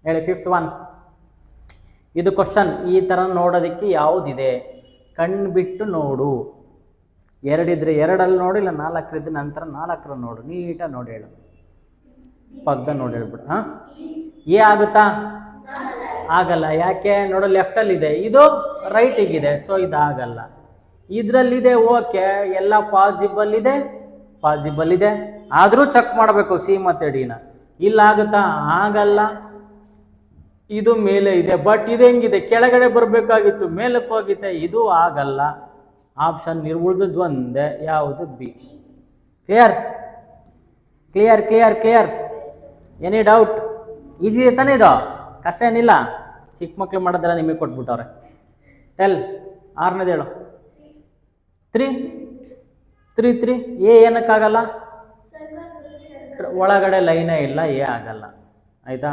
ಹೇಳಿ fifth one. ಇದು question. ಈ ಥರ ನೋಡೋದಕ್ಕೆ ಯಾವುದಿದೆ? ಕಣ್ಣು ಬಿಟ್ಟು ನೋಡು. ಎರಡಿದ್ರೆ ಎರಡಲ್ಲಿ ನೋಡು, ಇಲ್ಲ ನಾಲ್ಕರಿದ್ರೆ ನಂತರ ನಾಲ್ಕರ ನೋಡು. ನೀಟಾಗಿ ನೋಡಿ ಹೇಳು, ಪಕ್ಕದ ನೋಡಿ ಹೇಳ್ಬಿಡು. ಹಾಂ, ಏ ಆಗುತ್ತಾ? ಆಗಲ್ಲ. ಯಾಕೆ? ನೋಡು, ಲೆಫ್ಟಲ್ಲಿದೆ, ಇದು ರೈಟಿಗಿದೆ, ಸೊ ಇದಾಗಲ್ಲ. ಇದರಲ್ಲಿದೆ, ಓಕೆ, ಎಲ್ಲ ಪಾಸಿಬಲ್ ಇದೆ, ಪಾಸಿಬಲ್ ಇದೆ, ಆದರೂ ಚೆಕ್ ಮಾಡಬೇಕು ಸಿ ಮತ್ತು ಡಿನ. ಇಲ್ಲಾಗುತ್ತಾ? ಆಗಲ್ಲ. ಇದು ಮೇಲೆ ಇದೆ, ಬಟ್ ಇದು ಹೆಂಗಿದೆ? ಕೆಳಗಡೆ ಬರಬೇಕಾಗಿತ್ತು, ಮೇಲಕ್ಕೆ ಹೋಗಿದೆ, ಇದು ಆಗಲ್ಲ. ಆಪ್ಷನ್ ಉಳಿದದ್ದು ಒಂದೇ, ಯಾವುದು? B. Clear clear clear clear. Any doubt? Easy ತಾನೇ ಇದು, ಕಷ್ಟ ಏನಿಲ್ಲ. ಚಿಕ್ಕ ಮಕ್ಳು ಮಾಡೋದೆಲ್ಲ ನಿಮಗೆ ಕೊಟ್ಬಿಟ್ಟವ್ರೆ. ಟೆಲ್, ಆರನೇದು ಹೇಳು. 3 3 3 ಎ ಏನಕ್ಕಾಗಲ್ಲ? ಒಳಗಡೆ ಲೈನೇ ಇಲ್ಲ, ಎ ಆಗಲ್ಲ. ಆಯಿತಾ?